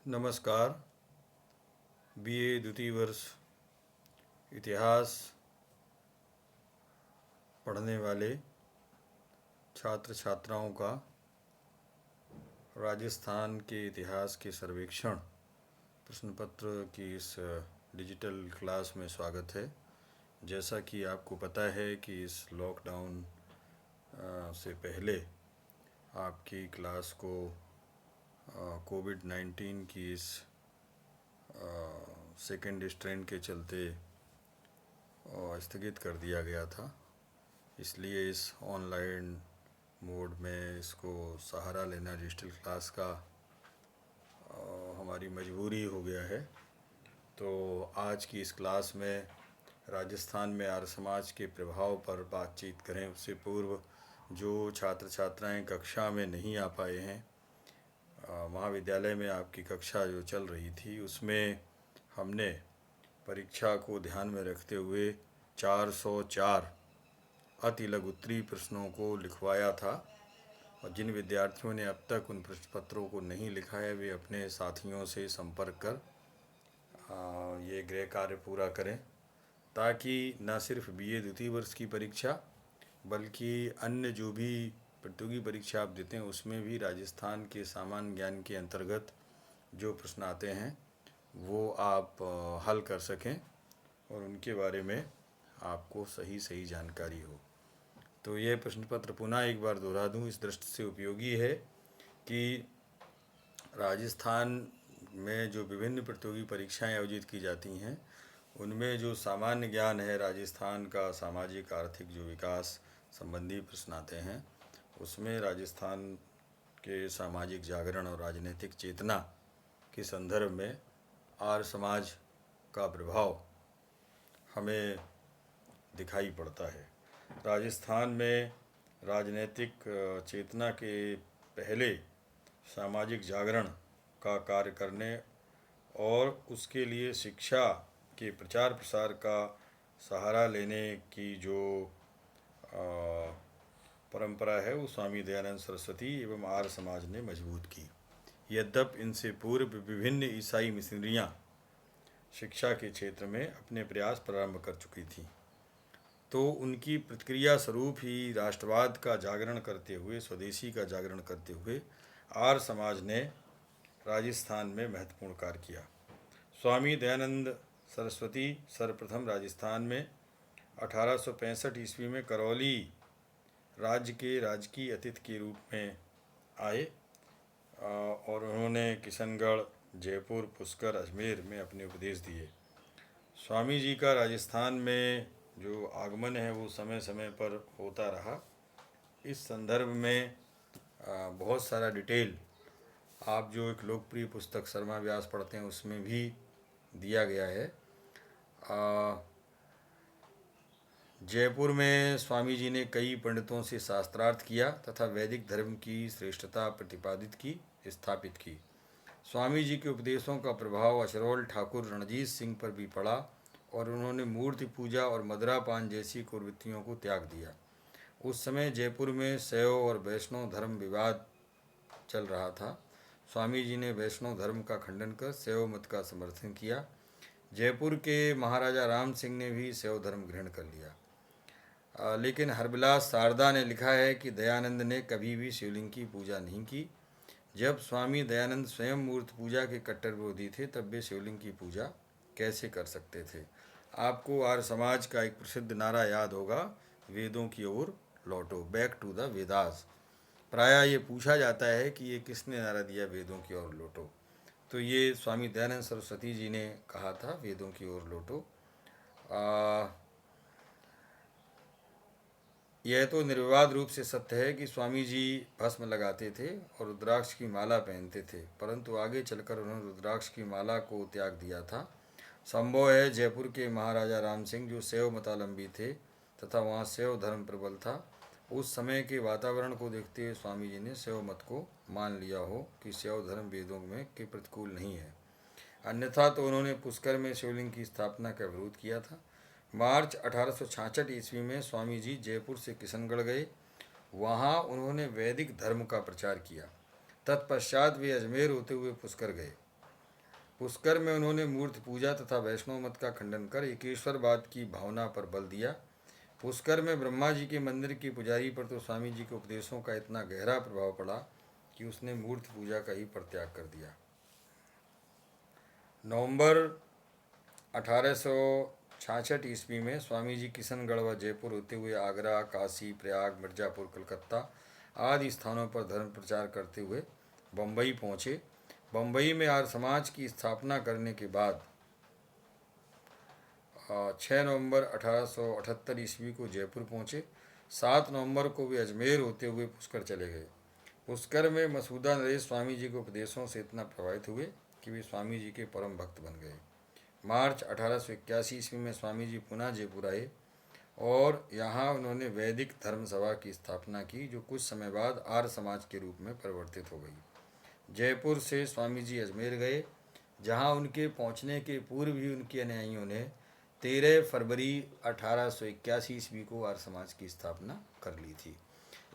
नमस्कार। बीए द्वितीय वर्ष इतिहास पढ़ने वाले छात्र छात्राओं का राजस्थान के इतिहास के सर्वेक्षण प्रश्न पत्र की इस डिजिटल क्लास में स्वागत है। जैसा कि आपको पता है कि इस लॉकडाउन से पहले आपकी क्लास को कोविड-19 की इस सेकेंड स्ट्रेन के चलते स्थगित कर दिया गया था। इसलिए इस ऑनलाइन मोड में इसको सहारा लेना डिजिटल क्लास का हमारी मजबूरी हो गया है। तो आज की इस क्लास में राजस्थान में आर्य समाज के प्रभाव पर बातचीत करें। उससे पूर्व जो छात्र छात्राएं कक्षा में नहीं आ पाए हैं, महाविद्यालय में आपकी कक्षा जो चल रही थी उसमें हमने परीक्षा को ध्यान में रखते हुए 404 अति लघु उत्तरीय प्रश्नों को लिखवाया था। और जिन विद्यार्थियों ने अब तक उन प्रश्न पत्रों को नहीं लिखा है वे अपने साथियों से संपर्क कर ये गृह कार्य पूरा करें, ताकि न सिर्फ बीए द्वितीय वर्ष की परीक्षा बल्कि अन्य जो भी प्रतियोगी परीक्षा आप देते हैं उसमें भी राजस्थान के सामान्य ज्ञान के अंतर्गत जो प्रश्न आते हैं वो आप हल कर सकें और उनके बारे में आपको सही जानकारी हो। तो ये प्रश्न पत्र पुनः एक बार दोहरा दूं, इस दृष्टि से उपयोगी है कि राजस्थान में जो विभिन्न प्रतियोगी परीक्षाएं आयोजित की जाती हैं उनमें जो सामान्य ज्ञान है, राजस्थान का सामाजिक आर्थिक जो विकास संबंधी प्रश्न आते हैं उसमें राजस्थान के सामाजिक जागरण और राजनीतिक चेतना के संदर्भ में आर्य समाज का प्रभाव हमें दिखाई पड़ता है। राजस्थान में राजनीतिक चेतना के पहले सामाजिक जागरण का कार्य करने और उसके लिए शिक्षा के प्रचार प्रसार का सहारा लेने की जो परंपरा है वो स्वामी दयानंद सरस्वती एवं आर्य समाज ने मजबूत की। यद्यपि इनसे पूर्व विभिन्न ईसाई मिशनरियाँ शिक्षा के क्षेत्र में अपने प्रयास प्रारंभ कर चुकी थीं, तो उनकी प्रतिक्रिया स्वरूप ही राष्ट्रवाद का जागरण करते हुए, स्वदेशी का जागरण करते हुए आर्य समाज ने राजस्थान में महत्वपूर्ण कार्य किया। स्वामी दयानंद सरस्वती सर्वप्रथम राजस्थान में 1865 ईस्वी में करौली राज्य के राजकीय अतिथि के रूप में आए और उन्होंने किशनगढ़, जयपुर, पुष्कर, अजमेर में अपने उपदेश दिए। स्वामी जी का राजस्थान में जो आगमन है वो समय समय पर होता रहा। इस संदर्भ में बहुत सारा डिटेल आप जो एक लोकप्रिय पुस्तक शर्मा व्यास पढ़ते हैं उसमें भी दिया गया है। जयपुर में स्वामी जी ने कई पंडितों से शास्त्रार्थ किया तथा वैदिक धर्म की श्रेष्ठता प्रतिपादित की, स्थापित की। स्वामी जी के उपदेशों का प्रभाव अशरोल ठाकुर रणजीत सिंह पर भी पड़ा और उन्होंने मूर्ति पूजा और मदिरापान जैसी कुरीतियों को त्याग दिया। उस समय जयपुर में शैव और वैष्णव धर्म विवाद चल रहा था। स्वामी जी ने वैष्णव धर्म का खंडन कर शैव मत का समर्थन किया। जयपुर के महाराजा राम सिंह ने भी शैव धर्म ग्रहण कर लिया। लेकिन हरबिलास शारदा ने लिखा है कि दयानंद ने कभी भी शिवलिंग की पूजा नहीं की। जब स्वामी दयानंद स्वयं मूर्ति पूजा के कट्टर विरोधी थे तब वे शिवलिंग की पूजा कैसे कर सकते थे। आपको आर्य समाज का एक प्रसिद्ध नारा याद होगा, वेदों की ओर लौटो, बैक टू द वेदास। प्रायः ये पूछा जाता है कि ये किसने नारा दिया, वेदों की ओर लौटो। तो ये स्वामी दयानंद सरस्वती जी ने कहा था, वेदों की ओर लौटो। यह तो निर्विवाद रूप से सत्य है कि स्वामी जी भस्म लगाते थे और रुद्राक्ष की माला पहनते थे, परंतु आगे चलकर उन्होंने रुद्राक्ष की माला को त्याग दिया था। संभव है जयपुर के महाराजा राम सिंह जो शैव मतावलंबी थे तथा वहाँ शैव धर्म प्रबल था, उस समय के वातावरण को देखते हुए स्वामी जी ने शैव मत को मान लिया हो कि शैव धर्म वेदों में के प्रतिकूल नहीं है। अन्यथा तो उन्होंने पुष्कर में शिवलिंग की स्थापना का विरोध किया था। मार्च 1866 ईस्वी में स्वामी जी जयपुर से किशनगढ़ गए। वहाँ उन्होंने वैदिक धर्म का प्रचार किया। तत्पश्चात वे अजमेर होते हुए पुष्कर गए। पुष्कर में उन्होंने मूर्ति पूजा तथा वैष्णव मत का खंडन कर एकेश्वरवाद की भावना पर बल दिया। पुष्कर में ब्रह्मा जी के मंदिर के पुजारी पर तो स्वामी जी के उपदेशों का इतना गहरा प्रभाव पड़ा कि उसने मूर्ति पूजा का ही परित्याग कर दिया। नवंबर 1866 ईस्वी में स्वामी जी किशनगढ़ व जयपुर होते हुए आगरा, काशी, प्रयाग, मिर्जापुर, कलकत्ता आदि स्थानों पर धर्म प्रचार करते हुए बम्बई पहुँचे। बम्बई में आर्य समाज की स्थापना करने के बाद 6 नवंबर 1878 ईस्वी को जयपुर पहुँचे। 7 नवंबर को वे अजमेर होते हुए पुष्कर चले गए। पुष्कर में मसूदा नरेश स्वामी जी के उपदेशों से इतना प्रभावित हुए कि वे स्वामी जी के परम भक्त बन गए। मार्च 1881 ईस्वी में स्वामी जी पुनः जयपुर आए और यहाँ उन्होंने वैदिक धर्म सभा की स्थापना की, जो कुछ समय बाद आर्य समाज के रूप में परिवर्तित हो गई। जयपुर से स्वामी जी अजमेर गए, जहाँ उनके पहुँचने के पूर्व ही उनके अनुयायियों ने 13 फरवरी 1881 ईस्वी को आर्य समाज की स्थापना कर ली थी।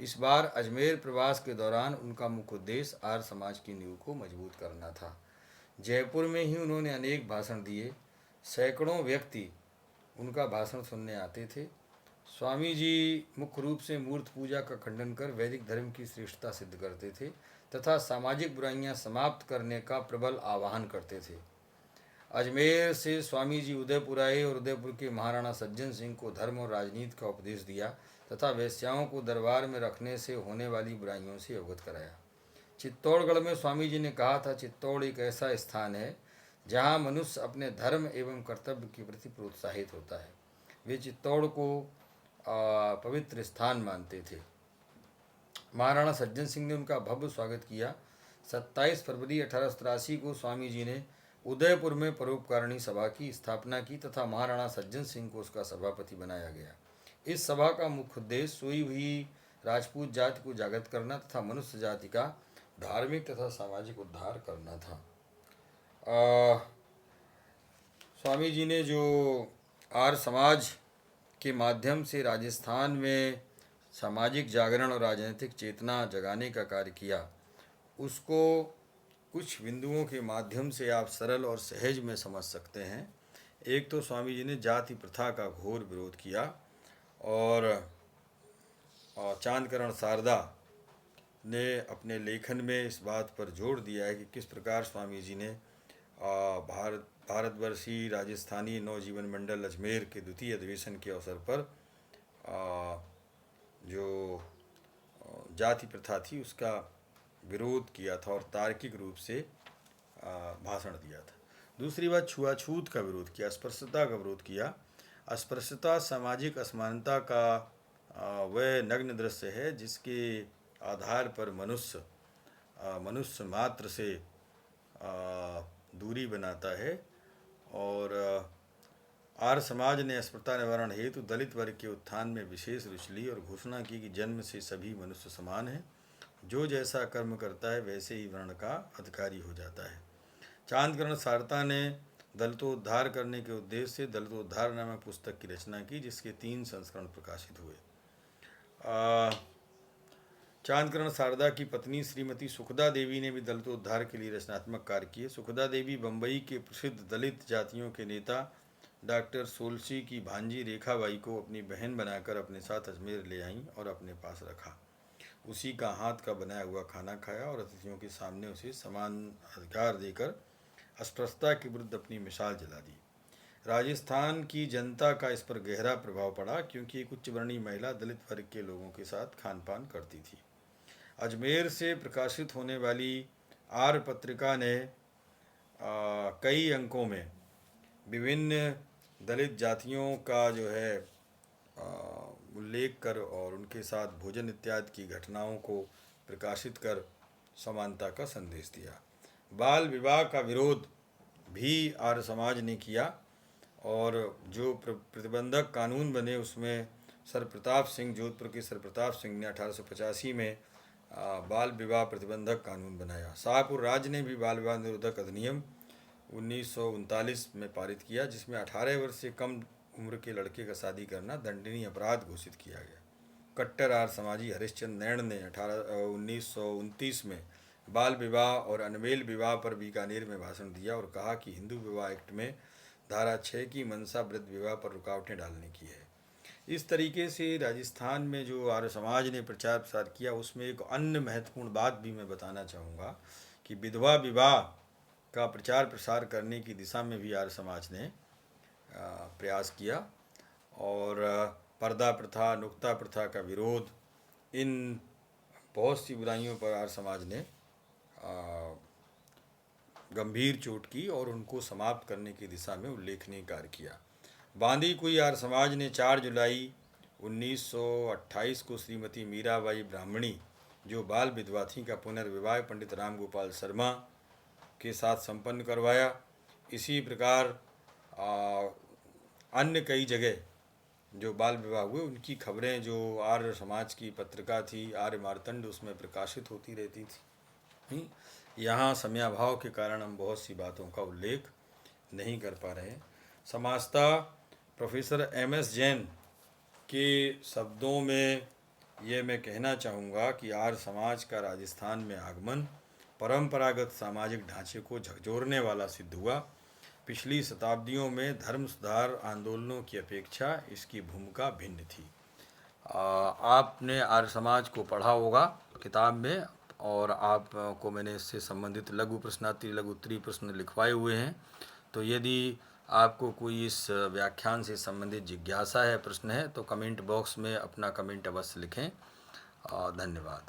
इस बार अजमेर प्रवास के दौरान उनका मुख्य उद्देश्य आर्य समाज की नींव को मजबूत करना था। जयपुर में ही उन्होंने अनेक भाषण दिए। सैकड़ों व्यक्ति उनका भाषण सुनने आते थे। स्वामी जी मुख्य रूप से मूर्ति पूजा का खंडन कर वैदिक धर्म की श्रेष्ठता सिद्ध करते थे तथा सामाजिक बुराइयां समाप्त करने का प्रबल आह्वान करते थे। अजमेर से स्वामी जी उदयपुर आए और उदयपुर के महाराणा सज्जन सिंह को धर्म और राजनीति का उपदेश दिया तथा वेश्याओं को दरबार में रखने से होने वाली बुराइयों से अवगत कराया। चित्तौड़गढ़ में स्वामी जी ने कहा था, चित्तौड़ एक ऐसा स्थान है जहाँ मनुष्य अपने धर्म एवं कर्तव्य के प्रति प्रोत्साहित होता है। वे चित्तौड़ को पवित्र स्थान मानते थे। महाराणा सज्जन सिंह ने उनका भव्य स्वागत किया। 27 फरवरी 1883 को स्वामी जी ने उदयपुर में परोपकारिणी सभा की स्थापना की तथा महाराणा सज्जन सिंह को उसका सभापति बनाया गया। इस सभा का मुख्य उद्देश्य सोई हुई राजपूत जाति को जागृत करना तथा मनुष्य जाति का धार्मिक तथा सामाजिक उद्धार करना था। स्वामी जी ने जो आर्य समाज के माध्यम से राजस्थान में सामाजिक जागरण और राजनीतिक चेतना जगाने का कार्य किया, उसको कुछ बिंदुओं के माध्यम से आप सरल और सहज में समझ सकते हैं। एक तो स्वामी जी ने जाति प्रथा का घोर विरोध किया और चांदकरण शारदा ने अपने लेखन में इस बात पर जोर दिया है कि किस प्रकार स्वामी जी ने भारतवर्षीय राजस्थानी नवजीवन मंडल अजमेर के द्वितीय अधिवेशन के अवसर पर जो जाति प्रथा थी उसका विरोध किया था और तार्किक रूप से भाषण दिया था। दूसरी बात, छुआछूत का विरोध किया, अस्पृश्यता का विरोध किया। अस्पृश्यता सामाजिक असमानता का वह नग्न दृश्य है जिसके आधार पर मनुष्य मात्र से दूरी बनाता है। और आर्य समाज ने अस्पृश्यता निवारण हेतु दलित वर्ग के उत्थान में विशेष रुचि ली और घोषणा की कि जन्म से सभी मनुष्य समान हैं, जो जैसा कर्म करता है वैसे ही वर्ण का अधिकारी हो जाता है। चांदकरण शारदा ने दलितोद्धार करने के उद्देश्य से दलितोद्धार नामक पुस्तक की रचना की, जिसके 3 संस्करण प्रकाशित हुए। चांदकरण शारदा की पत्नी श्रीमती सुखदा देवी ने भी दलितोद्धार के लिए रचनात्मक कार्य किए। सुखदा देवी बम्बई के प्रसिद्ध दलित जातियों के नेता डॉक्टर सोलसी की भांजी रेखाबाई को अपनी बहन बनाकर अपने साथ अजमेर ले आईं और अपने पास रखा। उसी का हाथ का बनाया हुआ खाना खाया और अतिथियों के सामने उसे समान अधिकार देकर अस्पृश्यता के विरुद्ध अपनी मिसाल जला दी। राजस्थान की जनता का इस पर गहरा प्रभाव पड़ा, क्योंकि एक उच्च वर्णीय महिला दलित वर्ग के लोगों के साथ खान पान करती थी। अजमेर से प्रकाशित होने वाली आर्य पत्रिका ने कई अंकों में विभिन्न दलित जातियों का जो है उल्लेख कर और उनके साथ भोजन इत्यादि की घटनाओं को प्रकाशित कर समानता का संदेश दिया। बाल विवाह का विरोध भी आर्य समाज ने किया और जो प्रतिबंधक कानून बने उसमें सर प्रताप सिंह, जोधपुर के सर प्रताप सिंह ने 1885 में बाल विवाह प्रतिबंधक कानून बनाया। शाहपुर राज्य ने भी बाल विवाह निरोधक अधिनियम 1939 में पारित किया, जिसमें 18 वर्ष से कम उम्र के लड़के का शादी करना दंडनीय अपराध घोषित किया गया। कट्टर आर्य समाजी हरिश्चंद्र नैण ने 1929 में बाल विवाह और अनमेल विवाह पर बीकानेर में भाषण दिया और कहा कि हिंदू विवाह एक्ट में धारा 6 की मंशा वृद्ध विवाह पर रुकावटें डालने की है। इस तरीके से राजस्थान में जो आर्य समाज ने प्रचार प्रसार किया, उसमें एक अन्य महत्वपूर्ण बात भी मैं बताना चाहूँगा कि विधवा विवाह का प्रचार प्रसार करने की दिशा में भी आर्य समाज ने प्रयास किया और पर्दा प्रथा, नुक्ता प्रथा का विरोध, इन बहुत सी बुराइयों पर आर्य समाज ने गंभीर चोट की और उनको समाप्त करने की दिशा में उल्लेखनीय कार्य किया। बांदीकुई आर्य समाज ने 4 जुलाई 1928 को श्रीमती मीराबाई ब्राह्मणी, जो बाल विधवा थीं, का पुनर्विवाह पंडित राम गोपाल शर्मा के साथ संपन्न करवाया। इसी प्रकार अन्य कई जगह जो बाल विवाह हुए उनकी खबरें जो आर्य समाज की पत्रिका थी आर्य मार्तंड, उसमें प्रकाशित होती रहती थी। यहाँ समयाभाव के कारण हम बहुत सी बातों का उल्लेख नहीं कर पा रहे हैं। समाजता प्रोफेसर MS जैन के शब्दों में ये मैं कहना चाहूँगा कि आर्य समाज का राजस्थान में आगमन परंपरागत सामाजिक ढांचे को झकझोरने वाला सिद्ध हुआ। पिछली शताब्दियों में धर्म सुधार आंदोलनों की अपेक्षा इसकी भूमिका भिन्न थी। आपने आर्य समाज को पढ़ा होगा किताब में, और आपको मैंने इससे संबंधित लघु प्रश्नावली, लघु उत्तरीय प्रश्न लिखवाए हुए हैं। तो यदि आपको कोई इस व्याख्यान से संबंधित जिज्ञासा है, प्रश्न है, तो कमेंट बॉक्स में अपना कमेंट अवश्य लिखें। धन्यवाद।